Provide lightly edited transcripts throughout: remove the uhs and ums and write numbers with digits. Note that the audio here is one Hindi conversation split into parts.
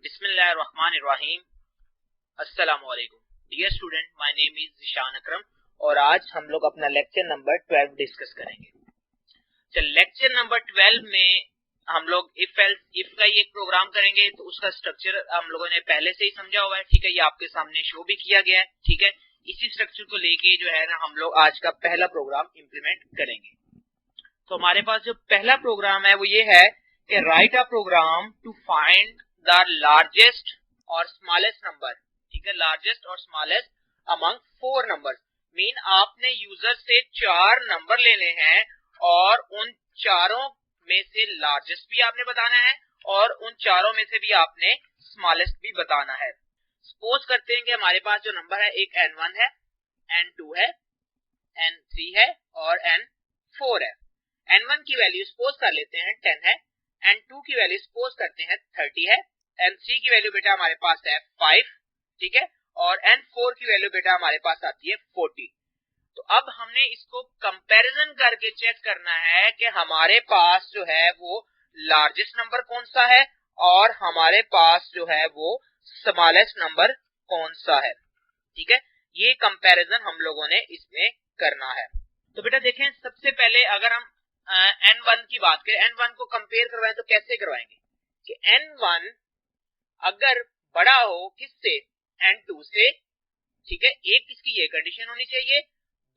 बिस्मिल्लाहिर्रहमानिर्रहीम। अस्सलामु अलैकुम dear student, my name is Zeeshan Akram और आज हम लोग अपना लेक्चर नंबर 12 डिस्कस करेंगे। चल लेक्चर नंबर 12 में हम लोग इफ एल्स इफ का ये प्रोग्राम करेंगे। तो उसका स्ट्रक्चर हम लोगों ने पहले से ही समझा हुआ है, ठीक है। ये आपके सामने शो भी किया गया है, ठीक है। इसी स्ट्रक्चर को लेके जो है ना हम लोग आज का पहला प्रोग्राम इम्प्लीमेंट करेंगे। तो हमारे पास जो पहला प्रोग्राम है वो ये है कि write a program to find the largest और स्मॉलेस्ट नंबर, ठीक है। लार्जेस्ट और स्मॉलेस्ट अमंग 4 नंबर्स। मीन आपने यूजर से 4 नंबर लेने हैं और उन चारों में से लार्जेस्ट भी आपने बताना है और उन चारों में से भी आपने स्मॉलेस्ट भी बताना है। सपोज करते हैं कि हमारे पास जो नंबर है एक n1 है, n2 है, n3 है और n4 है। n1 की वैल्यू सपोज कर लेते हैं 10 है, n2 की वैल्यू सपोज करते हैं 30 है, n3 की वैल्यू बेटा हमारे पास है 5, ठीक है, और n4 की वैल्यू बेटा हमारे पास आती है 40। तो अब हमने इसको कंपैरिजन करके चेक करना है कि हमारे पास जो है वो लार्जेस्ट नंबर कौन सा है और हमारे पास जो है वो स्मॉलेस्ट नंबर कौन सा है, ठीक है। ये कंपैरिजन हम लोगों ने इसमें करना है। तो बेटा देखें, सबसे पहले अगर हम n1 की बात करें, n1 को कंपेयर करवाएं तो कैसे करवाएंगे कि n1 अगर बड़ा हो किससे, n2 से, ठीक है। एक इसकी ये कंडीशन होनी चाहिए।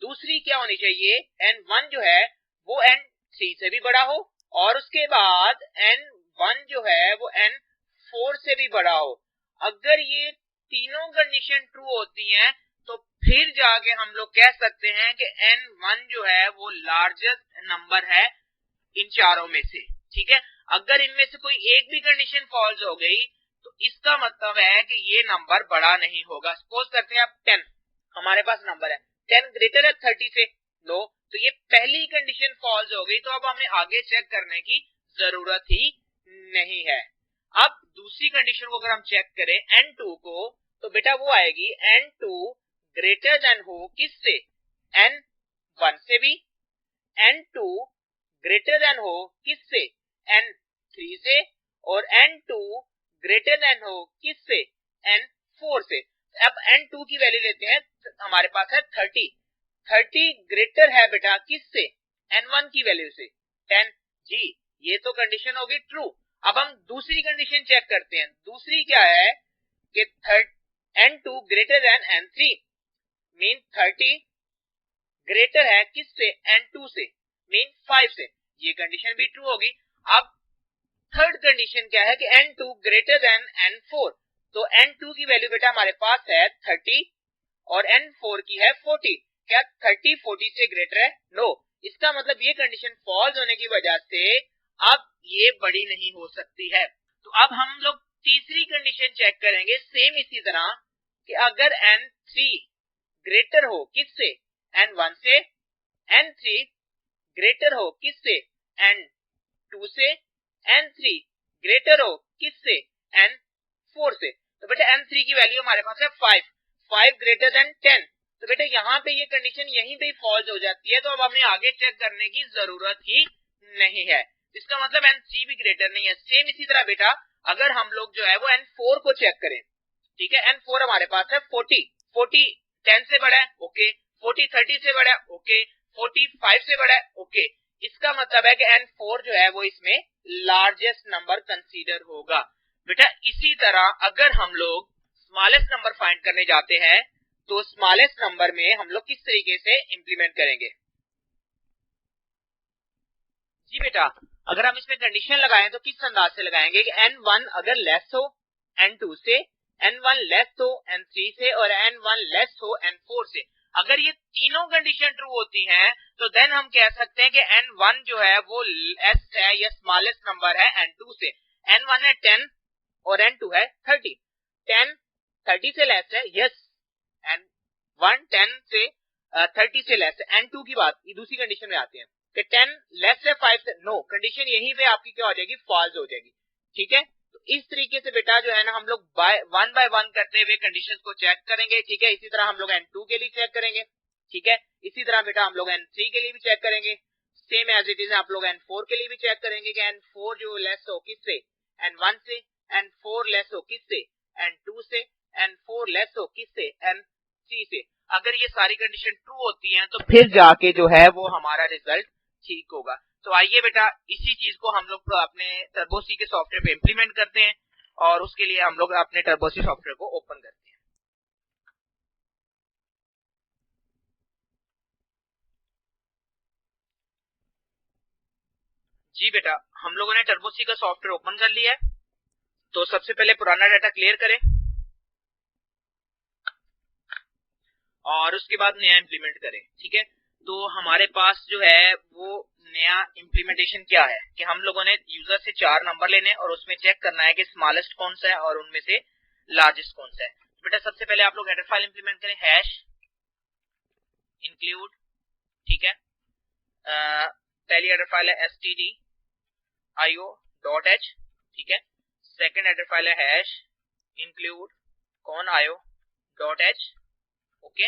दूसरी क्या होनी चाहिए, n1 जो है वो n3 से भी बड़ा हो और उसके बाद n1 जो है वो n4 से भी बड़ा हो। अगर ये तीनों कंडीशन ट्रू होती हैं तो फिर जाके हम लोग कह सकते हैं कि n1 जो है वो लार्जेस्ट नंबर है इन चारों में से, ठीक है। अगर इनमें से कोई एक भी कंडीशन फॉल्स हो गई तो इसका मतलब है कि ये नंबर बड़ा नहीं होगा। सपोज करते हैं आप 10 हमारे पास नंबर है, 10 ग्रेटर है 30 से, नो, तो ये पहली कंडीशन फॉल्स हो गई। तो अब हमें आगे चेक करने की जरूरत ही नहीं है। अब दूसरी कंडीशन को अगर हम चेक करें n2 को, तो बेटा वो आएगी n2 ग्रेटर देन हो किससे, n1 से भी, n2 ग्रेटर देन हो किससे, n3 से, और n2 ग्रेटर देन हो किससे, n4 से। अब n2 की वैल्यू लेते हैं, हमारे पास है 30 ग्रेटर है बेटा किससे, n1 की वैल्यू से, 10 जी। ये तो कंडीशन होगी ट्रू। अब हम दूसरी कंडीशन चेक करते हैं। दूसरी क्या है कि n2 greater than n3, mean 30 greater है किससे, n2 से, मीन 5 से। ये कंडीशन भी ट्रू होगी। अब थर्ड कंडीशन क्या है कि n2 ग्रेटर देन n4, तो n2 की वैल्यू बेटा हमारे पास है 30 और n4 की है 40। क्या 30 40 से ग्रेटर है, नो। इसका मतलब ये कंडीशन फॉल्स होने की वजह से अब ये बड़ी नहीं हो सकती है। तो अब हम लोग तीसरी कंडीशन चेक करेंगे सेम इसी तरह कि अगर n3 ग्रेटर हो किससे, n1 से, n3 ग्रेटर हो किससे, n2 से, n3 ग्रेटर हो किससे, n4 से। तो बेटा n3 की वैल्यू हमारे पास है 5 ग्रेटर देन 10। तो बेटा यहाँ पे ये कंडीशन यहीं पे फॉल्स हो जाती है। तो अब हमें आगे चेक करने की जरूरत ही नहीं है। इसका मतलब n3 भी ग्रेटर नहीं है। सेम इसी तरह बेटा अगर हम लोग जो है वो n4 को चेक करें, ठीक है। n4 हमारे पास है 40 10 से बड़ा है, ओके। 40 30 से बड़ा है, ओके। 45 से बड़ा है, ओके। इसका मतलब है कि n4 जो है वो इसमें लार्जेस्ट नंबर कंसीडर होगा। बेटा इसी तरह अगर हम लोग स्मॉलेस्ट नंबर फाइंड करने जाते हैं तो स्मॉलेस्ट नंबर में हम लोग किस तरीके से इंप्लीमेंट करेंगे जी बेटा। अगर हम इसमें कंडीशन लगाएं तो किस अंदाज से लगाएंगे कि n1 अगर लेस हो n2 से, n1 लेस हो n3 से और n1 लेस हो n4 से। अगर ये तीनों कंडीशन ट्रू होती हैं तो देन हम कह सकते हैं कि n1 जो है वो लेस है या स्मॉलेस्ट नंबर है n2 से। n1 है 10 और n2 है 30। 10 30 से लेस है, यस। n1 10 से 30 से लेस है। n2 की बात ये दूसरी कंडीशन में आते हैं कि 10 लेस है 5 से, नो। कंडीशन यहीं पे आपकी क्या हो जाएगी, फॉल्स हो जाएगी, ठीक है। तो इस तरीके से बेटा जो है ना हम लोग वन बाय वन करते हुए कंडीशंस को चेक करेंगे, ठीक है। इसी तरह हम लोग n2 के लिए चेक करेंगे, ठीक है। इसी तरह बेटा हम लोग n3 के लिए भी चेक करेंगे। सेम एज इट इज आप लोग n4 के लिए भी चेक करेंगे कि n4 जो लेस हो किससे, n1 से, N4 लेस हो किससे, N2 से, N4 लेस हो किससे, N3 से। अगर ये सारी कंडीशन ट्रू होती हैं तो फिर जाके जो है वो हमारा रिजल्ट ठीक होगा। तो आइए बेटा इसी चीज को हम लोग अपने टर्बो सी के सॉफ्टवेयर पे इम्प्लीमेंट करते हैं और उसके लिए हम लोग अपने टर्बो सी सॉफ्टवेयर को ओपन करते हैं। जी बेटा हम लोगों ने टर्बो सी का सॉफ्टवेयर ओपन कर लिया है। तो सबसे पहले पुराना डाटा क्लियर करें और उसके बाद नया इंप्लीमेंट करें। ठीक है, तो हमारे पास जो है वो नया इंप्लीमेंटेशन क्या है कि हम लोगों ने यूजर से 4 नंबर लेने और उसमें चेक करना है कि स्मॉलेस्ट कौन सा है और उनमें से लार्जेस्ट कौन सा है। बेटा सबसे पहले आप लोग हेडर फाइल इंप्लीमेंट करें, हैश इंक्लूड। ठीक है, पहली हेडर फाइल है stdio.h। ठीक है, सेकंड हेडर फाइल है हैश इंक्लूड कौन io.h। ओके,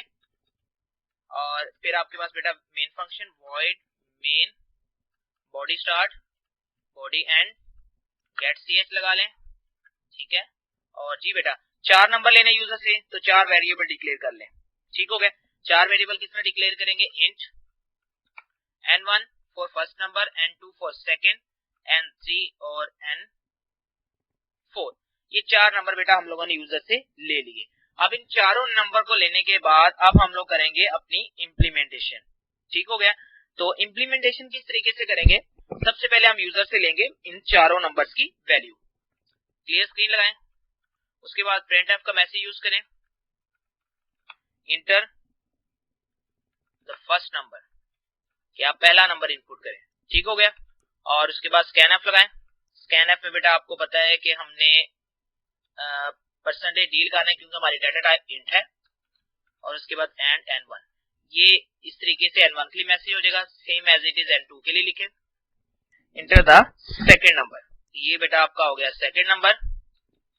और फिर आपके पास बेटा main function void main body start body end get ch लगा लें। ठीक है, और जी बेटा 4 नंबर लेने यूजर से तो 4 वेरिएबल डिक्लेयर कर लें। ठीक हो गया, 4 वेरिएबल किसमें डिक्लेयर करेंगे, int n1 for first number, n2 for second, n3 और n4। ये 4 नंबर बेटा हम लोगों ने यूजर से ले लिए। अब इन चारों नंबर को लेने के बाद अब हम लोग करेंगे अपनी इंप्लीमेंटेशन। ठीक हो गया, तो इंप्लीमेंटेशन किस तरीके से करेंगे, सबसे पहले हम यूजर से लेंगे इन चारों नंबर्स की वैल्यू। क्लियर स्क्रीन लगाएं, उसके बाद printf का मैसेज यूज करें, इंटर द फर्स्ट नंबर, कि आप पहला नंबर इनपुट करें। ठीक हो गया, और उसके बाद scanf लगाएं। scanf में बेटा आपको पता है कि हमने परसेंटेज डील करना है क्योंकि हमारी डाटा टाइप इंट है, और उसके बाद एंड n1। ये इस तरीके से n1 के लिए मैसेज हो जाएगा, same as it is n2 के लिए लिखे। इंटर द सेकंड नंबर, ये बेटा आपका हो गया सेकंड नंबर,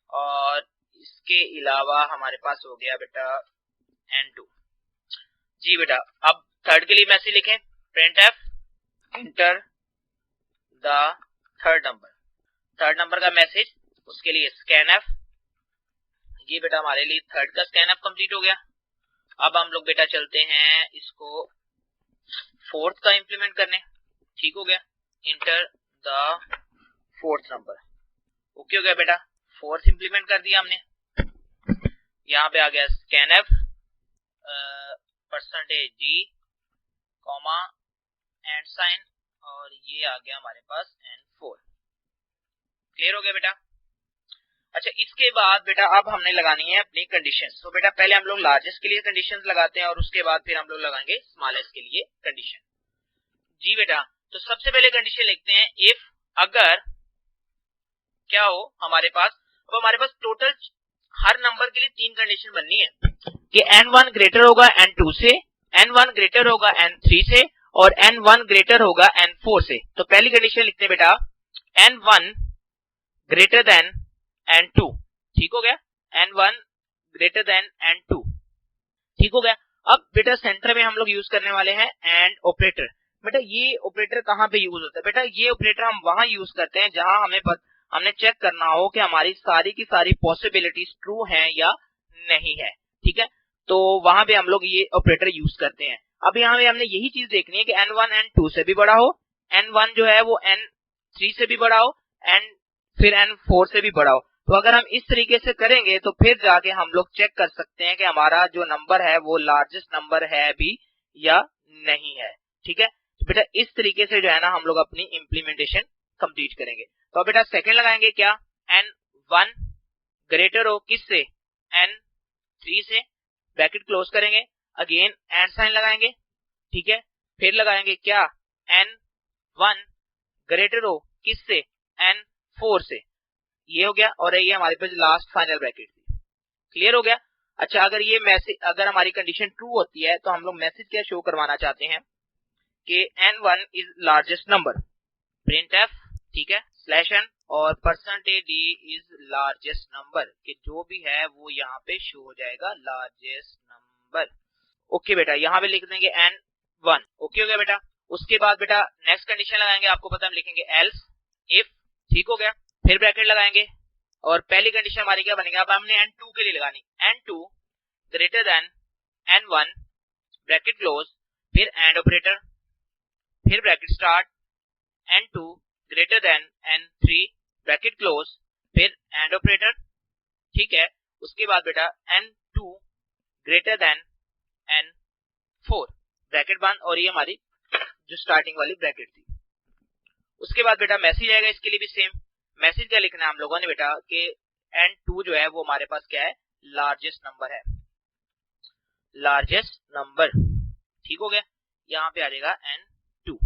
और इसके अलावा हमारे पास हो गया बेटा n2। जी बेटा अब थर्ड के लिए मैसेज लिखें, printf enter the third number का मैसेज, उसके लिए scanf। ये बेटा हमारे लिए थर्ड का स्कैनअप कंप्लीट हो गया। अब हम लोग बेटा चलते हैं इसको फोर्थ का इंप्लीमेंट करने। ठीक हो गया, enter the fourth number. Okay हो गया बेटा, फोर्थ इंप्लीमेंट कर दिया हमने। यहाँ पे आ गया scanf percentage d comma and sign, और ये आ गया हमारे पास n4। क्लियर हो गया बेटा। अच्छा, इसके बाद बेटा अब हमने लगानी है अपनी कंडीशंस। तो बेटा पहले हम लोग लार्जेस्ट के लिए कंडीशंस लगाते हैं और उसके बाद फिर हम लोग लगाएंगे स्मॉलेस्ट के लिए कंडीशन। जी बेटा, तो सबसे पहले कंडीशन लिखते हैं इफ अगर क्या हो हमारे पास, अब हमारे पास टोटल हर नंबर के लिए 3 कंडीशन बननी है कि n1 ग्रेटर होगा n2 से, n1 ग्रेटर होगा n3 से, और n1 ग्रेटर होगा n4 से। तो पहली कंडीशन लिखते हैं बेटा n1 ग्रेटर देन n2। ठीक हो गया, n1 ग्रेटर देन n2। ठीक हो गया। अब बेटा सेंटर में हम लोग यूज करने वाले हैं एंड ऑपरेटर। बेटा ये ऑपरेटर कहाँ पे यूज होता है, बेटा ये ऑपरेटर हम वहां यूज करते हैं जहां हमने चेक करना हो कि हमारी सारी की सारी पॉसिबिलिटीज ट्रू हैं या नहीं है। ठीक है, तो वहां पे हम लोग ये ऑपरेटर यूज करते हैं। अब यहाँ पे हमने यही चीज देखनी है कि n1 n2 से भी बड़ा हो, n1 जो है वो n3 से भी बड़ा हो, एंड फिर n4 से भी बड़ा हो। तो अगर हम इस तरीके से करेंगे तो फिर जाके हम लोग चेक कर सकते हैं कि हमारा जो नंबर है वो लार्जेस्ट नंबर है भी या नहीं है। ठीक है, तो बेटा इस तरीके से जो है ना हम लोग अपनी इंप्लीमेंटेशन कंप्लीट करेंगे। तो बेटा सेकंड लगाएंगे क्या, n1 ग्रेटर हो किससे, n3 से, ब्रैकेट क्लोज करेंगे, अगेन एंड साइन लगाएंगे। ठीक है, फिर लगाएंगे क्या, n1 ग्रेटर हो किससे, n4 से। ये हो गया, और ये हमारे पास लास्ट फाइनल ब्रैकेट थी। क्लियर हो गया। अच्छा, अगर हमारी कंडीशन ट्रू होती है तो हम लोग मैसेज क्या शो करवाना चाहते हैं कि n1 is largest number, printf। ठीक है, /n और percentage d is largest number, कि जो भी है वो यहाँ पे शो हो जाएगा लार्जेस्ट नंबर। ओके बेटा, यहाँ पे लिख देंगे n1। ओके हो गया बेटा। उसके बाद बेटा नेक्स्ट कंडीशन लगाएंगे, आपको पता है हम लिखेंगे एल्स इफ। ठीक हो गया, फिर ब्रैकेट लगाएंगे, और पहली कंडीशन हमारी क्या बनेगी, अब हमने n2 के लिए लगानी, n2 greater than n1 bracket close, फिर एंड ऑपरेटर, फिर bracket start, n2 greater than n3 bracket close, फिर एंड ऑपरेटर, ठीक है। उसके बाद बेटा n2 greater than n4 bracket बंद, और ये हमारी जो स्टार्टिंग वाली ब्रैकेट थी। उसके बाद बेटा मैसेज आएगा, इसके लिए भी सेम मैसेज क्या लिखना है हम लोगों ने बेटा कि n2 जो है वो हमारे पास क्या है, लार्जेस्ट नंबर है, लार्जेस्ट नंबर, ठीक हो गया। यहाँ पे आ जाएगा n2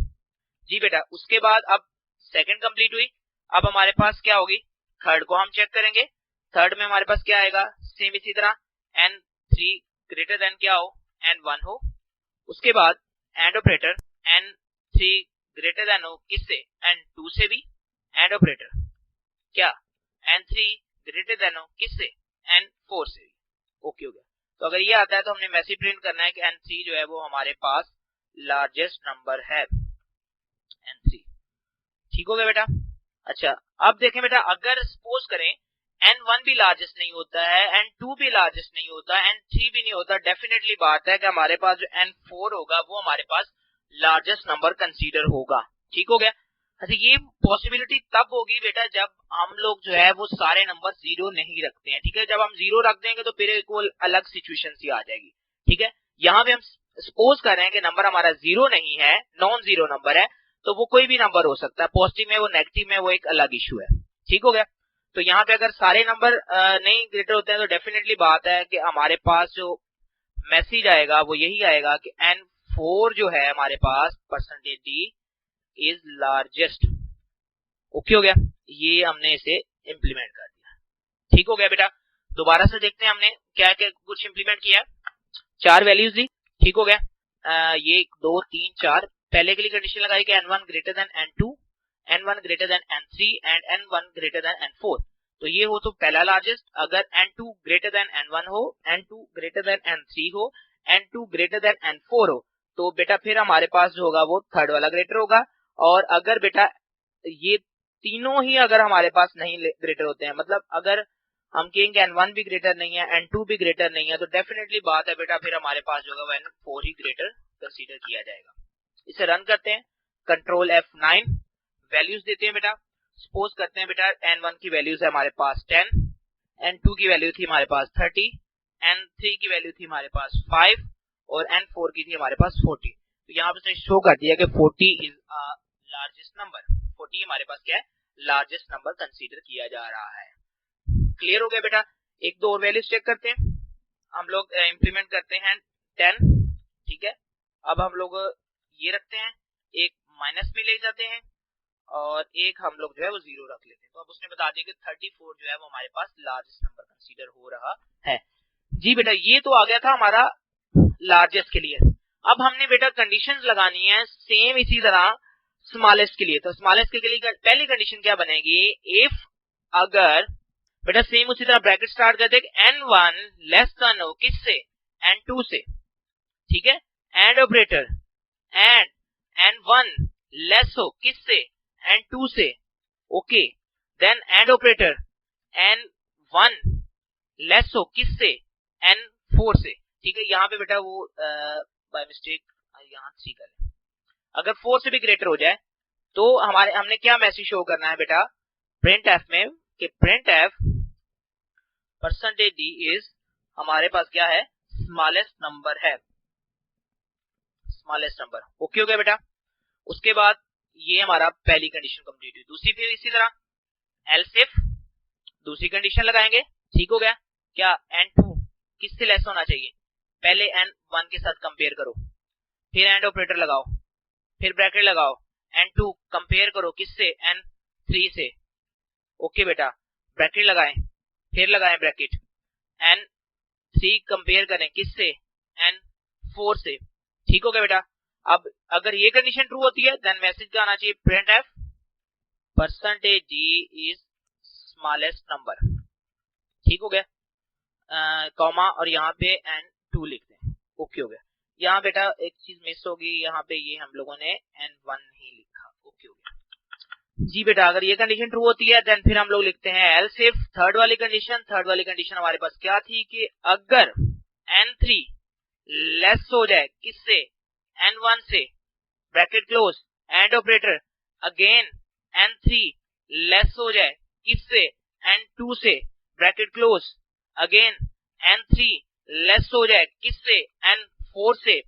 जी बेटा। उसके बाद अब सेकंड कंप्लीट हुई, अब हमारे पास क्या होगी, थर्ड को हम चेक करेंगे। थर्ड में हमारे पास क्या आएगा, सेम इसी तरह n3 ग्रेटर देन क्या हो, n1 हो। उसके बाद and operator, n3 greater than हो किससे, n2 से भी, एंड ऑपरेटर क्या, n3 ग्रेटर देन हो किससे, n4 से भी, ओके हो गया। तो अगर ये आता है तो हमने मैसेज प्रिंट करना है कि n3 जो है वो हमारे पास लार्जेस्ट नंबर है, n3, ठीक हो गया बेटा। अच्छा अब देखें बेटा, अगर सपोज करें n1 भी लार्जेस्ट नहीं होता है, n2 भी लार्जेस्ट नहीं होता, n3 भी नहीं होता, डेफिनेटली बात है कि हमारे पास जो n4 होगा वो हमारे पास लार्जेस्ट नंबर कंसीडर होगा, ठीक हो गया। अच्छा ये पॉसिबिलिटी तब होगी बेटा जब हम लोग जो है वो सारे नंबर जीरो नहीं रखते हैं, ठीक है। जब हम जीरो रख देंगे तो फिर एक अलग सिचुएशन सी आ जाएगी, ठीक है। यहाँ पे हम सपोज कर रहे हैं कि नंबर हमारा जीरो नहीं है, नॉन जीरो नंबर है, तो वो कोई भी नंबर हो सकता है, पॉजिटिव में वो नेगेटिव में वो एक अलग इशू है, ठीक हो गया। तो यहाँ पे अगर सारे नंबर नहीं ग्रेटर होते हैं तो डेफिनेटली बात है कि हमारे पास जो मैसेज आएगा वो यही आएगा कि n4 जो है हमारे पास percentage d is largest, okay हो गया। ये हमने इसे इम्प्लीमेंट कर दिया, ठीक हो गया बेटा। दोबारा से देखते हैं हमने क्या क्या कुछ इम्प्लीमेंट किया, चार वैल्यूज दी, ठीक हो गया। ये 2 3 4, पहले के लिए कंडीशन लगाई कि n1 greater than n2, n1 greater than n3 and n1 greater than n4। तो ये हो तो पहला लार्जेस्ट, अगर n2 ग्रेटर देन n1 हो, n2 ग्रेटर देन n3 हो, n2 ग्रेटर देन n4 हो, तो बेटा फिर हमारे पास जो होगा वो थर्ड वाला ग्रेटर होगा। और अगर बेटा ये तीनों ही अगर हमारे पास नहीं ग्रेटर होते हैं, मतलब अगर हम कहेंगे n1 भी ग्रेटर नहीं है, n2 भी ग्रेटर नहीं है, तो डेफिनेटली बात है बेटा फिर हमारे पास जो होगा n4 ही ग्रेटर कंसीडर किया जाएगा। इसे रन करते हैं, कंट्रोल F9, वैल्यूज देते हैं बेटा। सपोज करते हैं बेटा n1 की वैल्यूज है हमारे पास 10, n2 की वैल्यू थी हमारे पास 30, n3 की वैल्यू थी हमारे पास 5 और n4 की थी हमारे पास 40। तो यहाँ पे शो कर दिया कि 40 इज लार्जेस्ट नंबर, 40 हमारे पास क्या है, लार्जेस्ट नंबर कंसीडर किया जा रहा है। क्लियर हो गया बेटा। एक दो और वैल्यूज चेक करते हैं, हम लोग इंप्लीमेंट करते हैं 10, ठीक है। अब हम लोग ये रखते हैं, एक माइनस में ले जाते हैं और एक हम लोग जो है वो जीरो रख लेते हैं। तो अब उसने बता दिया कि 34 जो है वो हमारे पास लार्जेस्ट नंबर कंसीडर हो रहा है। जी बेटा ये तो आ गया था हमारा लार्जेस्ट के लिए। अब हमने बेटा कंडीशंस लगानी है सेम इसी तरह स्मॉलेस्ट के लिए। तो स्मॉलेस्ट के लिए पहली कंडीशन क्या बनेगी, इफ अगर बेटा सेम उसी तरह ब्रैकेट स्टार्ट करते हैं n1 लेस देन हो किससे, n2 से, ठीक है। And operator and n1 less हो किससे, n2 से, okay. Then and operator n1 less हो किससे, n4 से, ठीक है। यहाँ पे बेटा वो बाय मिस्टेक यहाँ 3 कर लें, अगर 4 से भी ग्रेटर हो जाए तो हमने क्या मैसेज शो करना है बेटा प्रिंट एफ में कि print F percentage D is हमारे पास क्या है, स्मॉलेस्ट नंबर है, स्मॉलेस्ट नंबर, ओके हो गया बेटा। उसके बाद ये हमारा पहली कंडीशन कंप्लीट हुई। दूसरी फिर इसी तरह एल्स इफ दूसरी कंडीशन लगाएंगे, ठीक हो गया। क्या n2 किससे लेस होना चाहिए, पहले n1 के साथ कंपेयर करो, फिर एंड ऑपरेटर लगाओ, फिर ब्रैकेट लगाओ, n2 कंपेयर करो किससे, n3 से, ओके बेटा। ब्रैकेट लगाएं, फिर लगाएं ब्रैकेट, n3 कंपेयर करें किससे, n4 से, ठीक हो गया बेटा। अब अगर ये कंडीशन ट्रू होती है देन मैसेज क्या आना चाहिए, print F percentage D is smallest number, ठीक हो गया। कॉमा और यहाँ पे n2 लिखते हैं, ओके हो गया। यहाँ बेटा एक चीज मिस होगी, यहाँ पे ये हम लोगों ने n1 नहीं लिखा, ओके हो गया। जी बेटा, अगर ये कंडीशन ट्रू होती है देन फिर हम लोग लिखते हैं एल्स इफ थर्ड वाली कंडीशन हमारे पास क्या थी कि अगर n3 लेस हो जाए किससे, n1 से, bracket close, and operator, again n3 less हो जाए किससे, n2 से, bracket close, again n3 less हो जाए किससे, n4 से,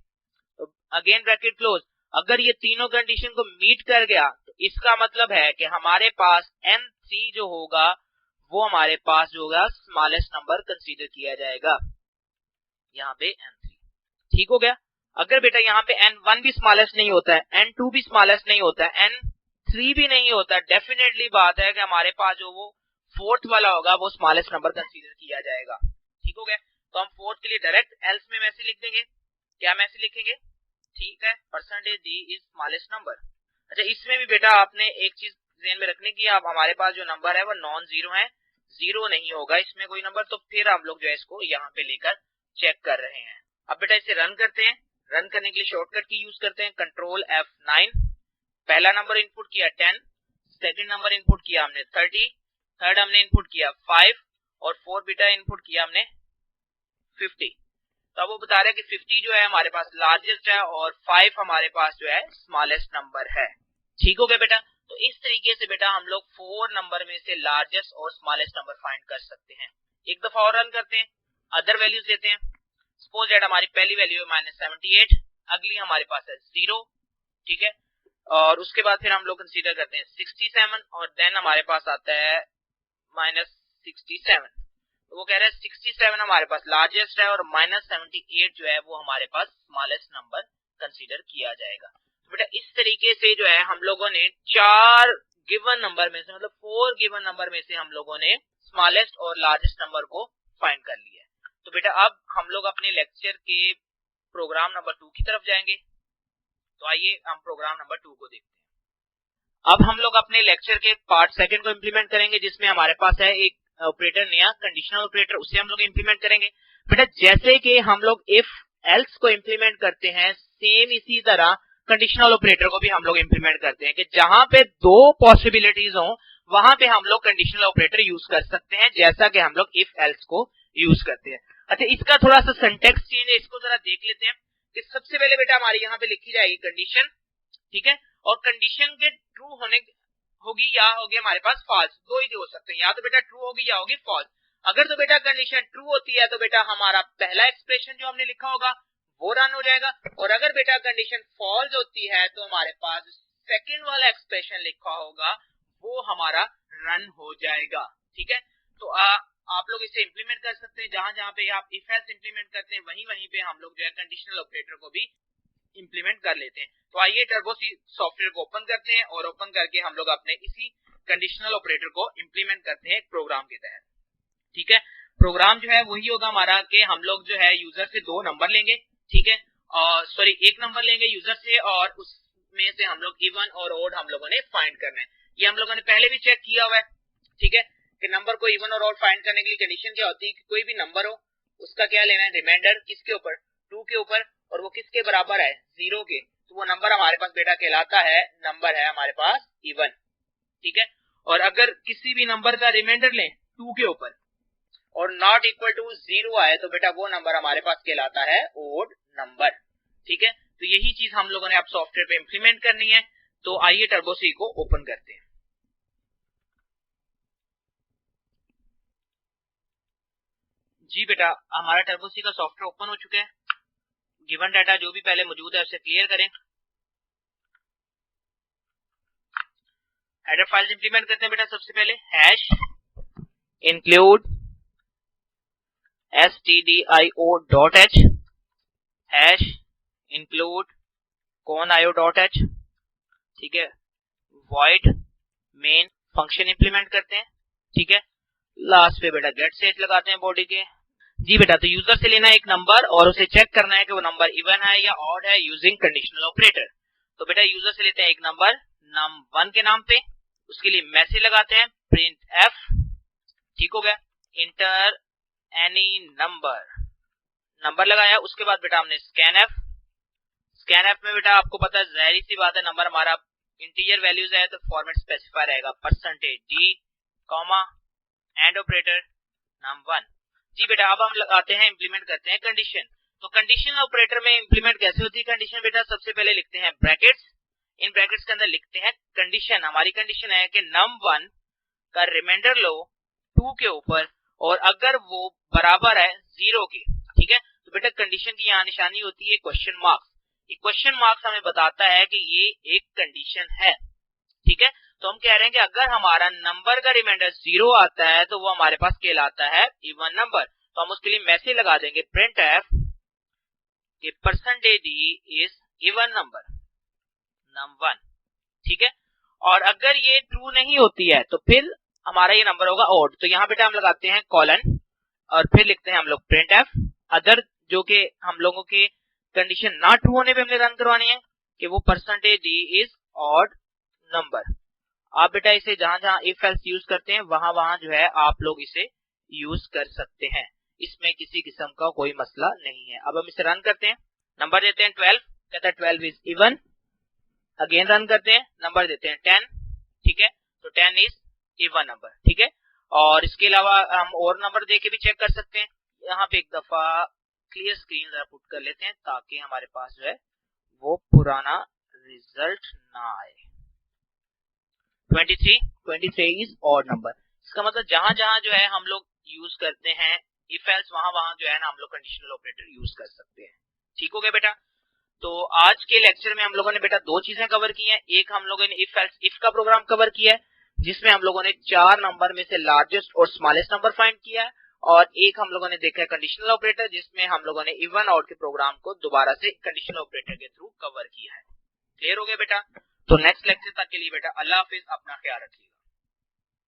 अगेन ब्रैकेट क्लोज। अगर ये तीनों कंडीशन को मीट कर गया तो इसका मतलब है कि हमारे पास n3 जो होगा वो हमारे पास जो होगा स्मॉलेस्ट नंबर कंसीडर किया जाएगा, यहाँ पे n3। ठीक हो गया। अगर बेटा यहाँ पे n1 भी स्मॉलेस्ट नहीं होता है, n2 भी स्मॉलेस्ट नहीं होता है, n3 भी नहीं होता, डेफिनेटली बात है कि हमारे पास जो वो फोर्थ वाला होगा वो स्मॉलेस्ट नंबर कंसीडर किया जाएगा। ठीक हो गया। तो हम फोर्थ के लिए डायरेक्ट एल्स में मैसेज लिख देंगे। क्या मैसेज लिखेंगे? ठीक है, percentage D is smallest number. अच्छा, इसमें भी बेटा आपने एक चीज ध्यान में रखने की, अब हमारे पास जो नंबर है वो नॉन जीरो है, जीरो नहीं होगा इसमें कोई नंबर, तो फिर हम लोग जो है इसको यहाँ पे लेकर चेक कर रहे हैं। अब बेटा इसे रन करते हैं। रन करने के लिए शॉर्टकट की यूज करते हैं, कंट्रोल F9। पहला नंबर इनपुट किया 10, सेकंड नंबर इनपुट किया हमने 30, थर्ड हमने इनपुट किया 5 और फोर्थ बेटा इनपुट किया हमने 50। तो अब वो बता रहे हैं कि 50 जो है हमारे पास लार्जेस्ट है और 5 हमारे पास जो है स्मॉलेस्ट नंबर है। ठीक हो गया बेटा। तो इस तरीके से बेटा हम लोग 4 नंबर में से लार्जेस्ट और स्मॉलेस्ट नंबर फाइंड कर सकते हैं। एक दफा और रन करते हैं, अदर वैल्यूज देते हैं। सपोज दैट हमारी पहली वैल्यू है -78, अगली हमारे पास है 0, ठीक है, और उसके बाद फिर हम लोग कंसीडर करते हैं 67 और देन हमारे पास आता है -67। तो वो कह रहे हैं 67 हमारे पास लार्जेस्ट है और -78 जो है वो हमारे पास स्मॉलेस्ट नंबर कंसीडर किया जाएगा। तो बेटा इस तरीके से जो है हम लोगों ने 4 गिवन नंबर में से, मतलब 4 गिवन नंबर में से हम लोगों ने स्मॉलेस्ट और लार्जेस्ट नंबर को फाइंड कर लिया है। तो बेटा अब हम लोग अपने लेक्चर के प्रोग्राम नंबर 2 की तरफ जाएंगे। तो आइए हम प्रोग्राम नंबर 2 को देखते हैं। अब हम लोग अपने लेक्चर के पार्ट सेकंड को इंप्लीमेंट करेंगे, जिसमें हमारे पास है एक ऑपरेटर नया कंडीशनल ऑपरेटर, उसे हम लोग इंप्लीमेंट करेंगे। बेटा जैसे कि हम लोग इफ एल्स को इंप्लीमेंट करते हैं, सेम इसी तरह कंडीशनल ऑपरेटर को भी हम लोग इंप्लीमेंट करते हैं कि जहां पे 2 पॉसिबिलिटीज हो वहां पे हम लोग कंडीशनल ऑपरेटर यूज कर सकते हैं, जैसा कि हम लोग इफ एल्स को यूज करते हैं। अच्छा, इसका थोड़ा सा सिंटैक्स चेंज है, इसको जरा देख लेते हैं कि सबसे पहले बेटा हमारी यहाँ पे लिखी जाएगी कंडीशन, ठीक है, और कंडीशन के ट्रू होने होगी या होगी हमारे पास फॉल्स, दो ही हो सकते हैं, या तो बेटा ट्रू होगी या होगी फॉल्स। अगर तो बेटा कंडीशन ट्रू होती है तो बेटा हमारा पहला एक्सप्रेशन जो हमने लिखा होगा वो रन हो जाएगा, और अगर बेटा कंडीशन फॉल्स होती है तो हमारे पास सेकंड वाला एक्सप्रेशन लिखा होगा वो हमारा रन हो जाएगा। ठीक है, तो आप लोग इसे इंप्लीमेंट कर सकते हैं, जहां जहां पे आप इफ एल्स इंप्लीमेंट करते हैं वहीं वहीं पे हम लोग जो है कंडीशनल ऑपरेटर को भी इंप्लीमेंट कर लेते हैं। तो आइए टर्बो सी सॉफ्टवेयर को ओपन करते हैं और ओपन करके हम लोग अपने इसी कंडीशनल ऑपरेटर को इंप्लीमेंट करते हैं एक प्रोग्राम के तहत। ठीक है, प्रोग्राम जो है वही होगा हमारा कि हम लोग जो है यूजर से 2 नंबर लेंगे, ठीक है, और सॉरी 1 नंबर लेंगे यूजर से और उसमें से हम लोग इवन और ओड हम लोगों ने फाइंड करना है। ये हम लोगों ने पहले भी चेक किया हुआ है, ठीक है, कि नंबर को इवन और ओड फाइंड करने के लिए कंडीशन क्या होती है कि कोई भी नंबर हो उसका क्या लेना है, रिमाइंडर किसके ऊपर, 2 के ऊपर, और वो किसके बराबर है, 0 के, तो वो नंबर हमारे पास बेटा कहलाता है, नंबर है हमारे पास इवन। ठीक है, और अगर किसी भी नंबर का रिमाइंडर लें 2 के ऊपर और नॉट इक्वल टू 0 आए तो बेटा वो नंबर हमारे पास कहलाता है ओड नंबर। ठीक है, तो यही चीज हम लोगों ने अब सॉफ्टवेयर पे इंप्लीमेंट करनी है। तो आइए टर्बो सी को ओपन करते हैं। जी बेटा, हमारा टर्बो सी का सॉफ्टवेयर ओपन हो चुका है। गिवन डाटा जो भी पहले मौजूद है उसे क्लियर करें। हेडर फाइल्स इंप्लीमेंट करते हैं बेटा। सबसे पहले hash include stdio.h, hash include conio.h, ठीक है, void मेन फंक्शन इंप्लीमेंट करते हैं। ठीक है, लास्ट पे बेटा गेट सेट लगाते हैं बॉडी के। जी बेटा, तो यूजर से लेना एक नंबर और उसे चेक करना है कि वो नंबर इवन है या ऑड है यूजिंग कंडीशनल ऑपरेटर। तो बेटा यूजर से लेते हैं एक नंबर num1 के नाम पे, उसके लिए मैसेज लगाते हैं प्रिंट f, ठीक हो गया, इंटर एनी नंबर, नंबर लगाया। उसके बाद बेटा हमने स्कैन एफ में बेटा आपको पता है जाहिर सी बात है नंबर हमारा इंटीजर वैल्यूज है तो फॉर्मेट स्पेसिफाई रहेगा percentage d comma and operator num1। जी बेटा, अब हम लगाते हैं, इंप्लीमेंट करते हैं कंडीशन। तो कंडीशन ऑपरेटर में इंप्लीमेंट कैसे होती है कंडीशन बेटा? सबसे पहले लिखते हैं ब्रैकेट्स, इन ब्रैकेट्स के अंदर लिखते हैं कंडीशन। हमारी कंडीशन है कि num1 का रिमाइंडर लो 2 के ऊपर और अगर वो बराबर है 0 के, ठीक है, तो बेटा कंडीशन की यहाँ निशानी होती है क्वेश्चन मार्क्स। ये क्वेश्चन मार्क्स हमें बताता है कि ये एक कंडीशन है, ठीक है। तो हम कह रहे हैं कि अगर हमारा नंबर का रिमाइंडर 0 आता है तो वो हमारे पास कहलाता है इवन नंबर। तो हम उसके लिए मैसेज लगा देंगे प्रिंट एफ कि percentage D is even number num1, ठीक है। और अगर ये ट्रू नहीं होती है तो फिर हमारा ये नंबर होगा ऑड। तो यहाँ बेटा हम लगाते हैं कॉलन और फिर लिखते हैं हम लोग प्रिंट एफ अदर, जो कि हम लोगों के कंडीशन ना ट्रू होने पे हमने रन करवानी है कि वो percentage D is odd number. आप बेटा इसे जहां जहां इफ एल्स यूज करते हैं वहां वहां जो है आप लोग इसे यूज कर सकते हैं, इसमें किसी किस्म का कोई मसला नहीं है। अब हम इसे रन करते हैं, नंबर देते हैं 12, कहता है 12 इज इवन। अगेन रन करते हैं, नंबर देते हैं 10, ठीक है, तो 10 इज इवन नंबर, ठीक है। और इसके अलावा हम और नंबर दे के भी चेक कर सकते हैं। यहाँ पे एक दफा क्लियर स्क्रीन जरा पुट कर लेते हैं ताकि हमारे पास जो है वो पुराना रिजल्ट ना आए। 23 इज ऑड नंबर। इसका मतलब जहां जहां जो है हम लोग यूज करते हैं इफ एल्स वहां वहां जो है ना हम लोग कंडीशनल ऑपरेटर यूज कर सकते हैं। ठीक हो गया बेटा। तो आज के लेक्चर में हम लोगों ने बेटा दो चीजें कवर की हैं। एक हम लोगों ने इफ एल्स इफ का प्रोग्राम कवर किया है जिसमें हम लोगों ने 4 नंबर में से लार्जेस्ट और स्मॉलेस्ट नंबर फाइंड किया है, और एक हम लोगों ने देखा है कंडीशनल ऑपरेटर जिसमें हम लोगों ने इवन ऑड के प्रोग्राम को दोबारा से कंडीशनल ऑपरेटर के थ्रू कवर किया है। क्लियर हो गया बेटा। तो नेक्स्ट लेक्चर तक के लिए बेटा अल्लाह हाफिज, अपना ख्याल रखिएगा।